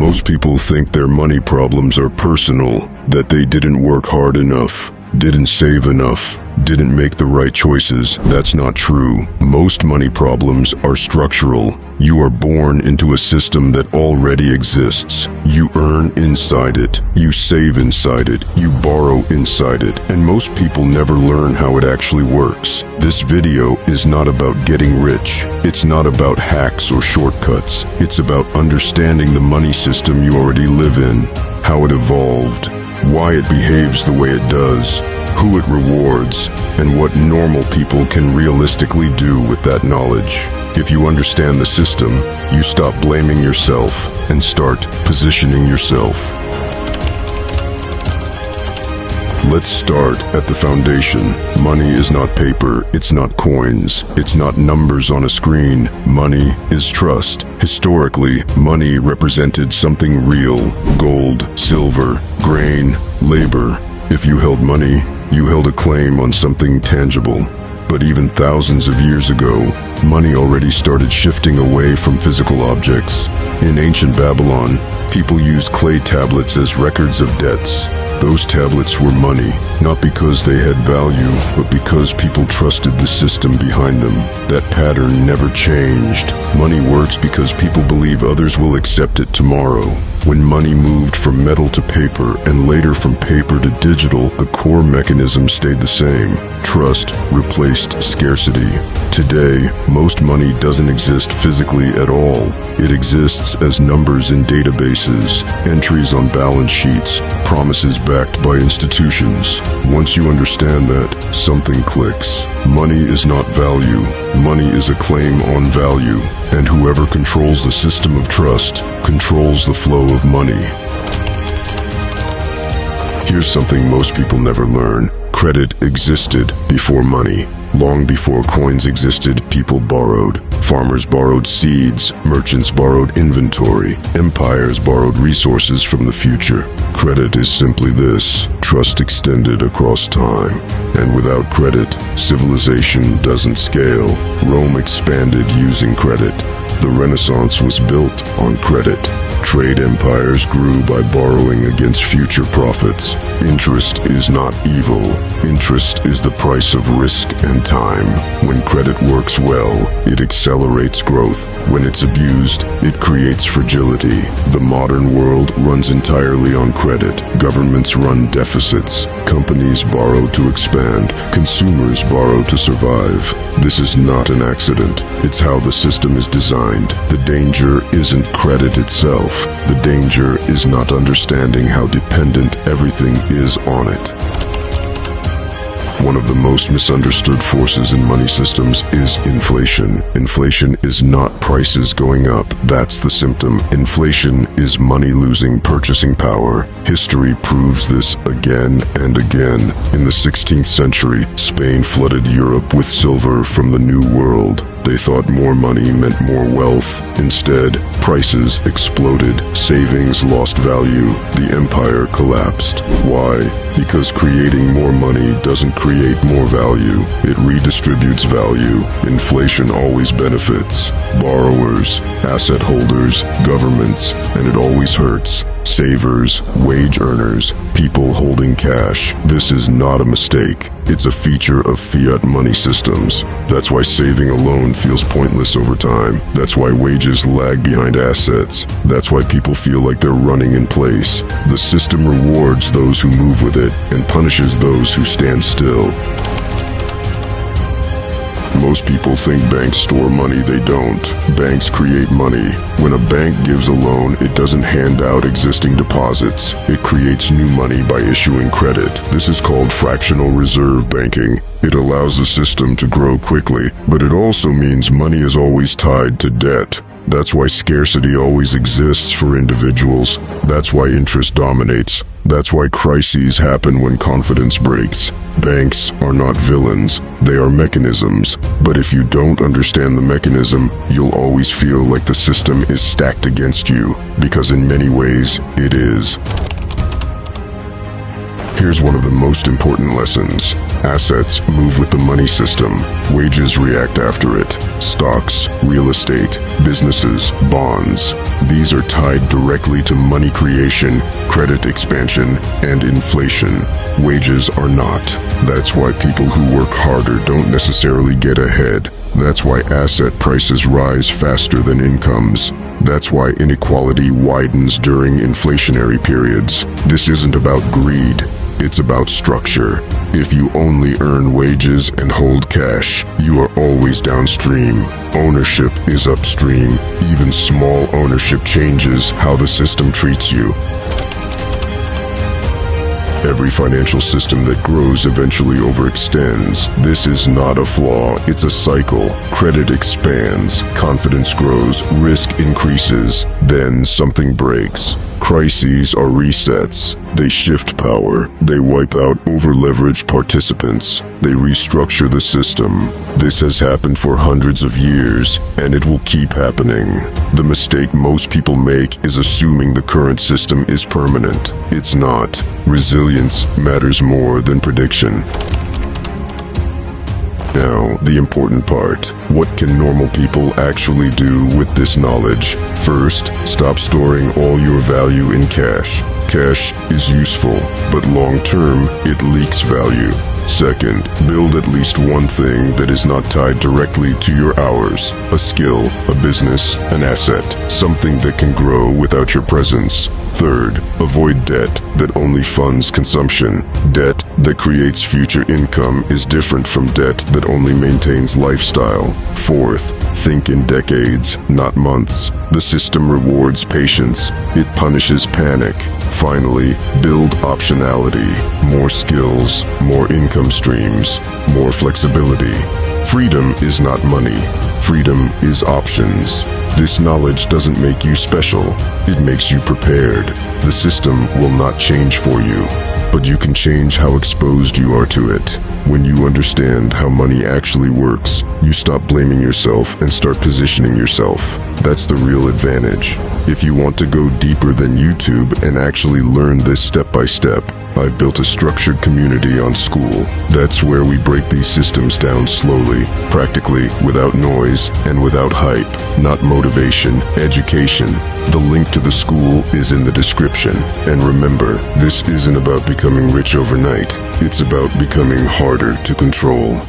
Most people think their money problems are personal, that they didn't work hard enough, didn't save enough, didn't make the right choices. That's not true. Most money problems are structural. You are born into a system that already exists. You earn inside it. You save inside it. You borrow inside it. And most people never learn how it actually works. This video is not about getting rich. It's not about hacks or shortcuts. It's about understanding the money system you already live in, how it evolved, why it behaves the way it does, who it rewards, and what normal people can realistically do with that knowledge. If you understand the system, you stop blaming yourself and start positioning yourself. Let's start at the foundation. Money is not paper, it's not coins, it's not numbers on a screen. Money is trust. Historically, money represented something real: gold, silver, grain, labor. If you held money, you held a claim on something tangible. But even thousands of years ago, money already started shifting away from physical objects. In ancient Babylon, people used clay tablets as records of debts. Those tablets were money, not because they had value, but because people trusted the system behind them. That pattern never changed. Money works because people believe others will accept it tomorrow. When money moved from metal to paper and later from paper to digital, the core mechanism stayed the same. Trust replaced scarcity. Today, most money doesn't exist physically at all. It exists as numbers in databases, entries on balance sheets, promises backed by institutions. Once you understand that, something clicks. Money is not value. Money is a claim on value. And whoever controls the system of trust controls the flow of money. Here's something most people never learn. Credit existed before money. Long before coins existed, people borrowed. Farmers borrowed seeds, merchants borrowed inventory, empires borrowed resources from the future. Credit is simply this: trust extended across time. And without credit, civilization doesn't scale. Rome expanded using credit. The Renaissance was built on credit. Trade empires grew by borrowing against future profits. Interest is not evil. Interest is the price of risk and time. When credit works well, it accelerates growth. When it's abused, it creates fragility. The modern world runs entirely on credit. Governments run deficits. Companies borrow to expand. Consumers borrow to survive. This is not an accident. It's how the system is designed. The danger isn't credit itself. The danger is not understanding how dependent everything is on it. One of the most misunderstood forces in money systems is inflation. Inflation is not prices going up. That's the symptom. Inflation is money losing purchasing power. History proves this again and again. In the 16th century, Spain flooded Europe with silver from the New World. They thought more money meant more wealth. Instead, prices exploded. Savings lost value. The empire collapsed. Why? Because creating more money doesn't create more value. It redistributes value. Inflation always benefits borrowers, asset holders, governments, and it always hurts savers, wage earners, people holding cash. This is not a mistake. It's a feature of fiat money systems. That's why saving alone feels pointless over time. That's why wages lag behind assets. That's why people feel like they're running in place. The system rewards those who move with it and punishes those who stand still. Most people think banks store money. They don't. Banks create money. When a bank gives a loan, it doesn't hand out existing deposits. It creates new money by issuing credit. This is called fractional reserve banking. It allows the system to grow quickly, but it also means money is always tied to debt. That's why scarcity always exists for individuals. That's why interest dominates. That's why crises happen when confidence breaks. Banks are not villains, they are mechanisms. But if you don't understand the mechanism, you'll always feel like the system is stacked against you, because in many ways, it is. Here's one of the most important lessons. Assets move with the money system. Wages react after it. Stocks, real estate, businesses, bonds. These are tied directly to money creation, credit expansion, and inflation. Wages are not. That's why people who work harder don't necessarily get ahead. That's why asset prices rise faster than incomes. That's why inequality widens during inflationary periods. This isn't about greed. It's about structure. If you only earn wages and hold cash, you are always downstream. Ownership is upstream. Even small ownership changes how the system treats you. Every financial system that grows eventually overextends. This is not a flaw, it's a cycle. Credit expands, confidence grows, risk increases, then something breaks. Crises are resets. They shift power. They wipe out over-leveraged participants. They restructure the system. This has happened for hundreds of years, and it will keep happening. The mistake most people make is assuming the current system is permanent. It's not. Resilience matters more than prediction. Now, the important part. What can normal people actually do with this knowledge? First, stop storing all your value in cash. Cash is useful, but long-term, it leaks value. Second, build at least one thing that is not tied directly to your hours. A skill, a business, an asset, something that can grow without your presence. Third, avoid debt that only funds consumption. Debt that creates future income is different from debt that only maintains lifestyle. Fourth, think in decades, not months. The system rewards patience. It punishes panic. Finally, build optionality. More skills, more income streams, more flexibility. Freedom is not money. Freedom is options. This knowledge doesn't make you special. It makes you prepared. The system will not change for you, but you can change how exposed you are to it. When you understand how money actually works, you stop blaming yourself and start positioning yourself. That's the real advantage. If you want to go deeper than YouTube and actually learn this step by step, I've built a structured community on School. That's where we break these systems down slowly, practically, without noise and without hype. Not motivation, education. The link to the school is in the description. And remember, this isn't about becoming rich overnight. It's about becoming harder to control.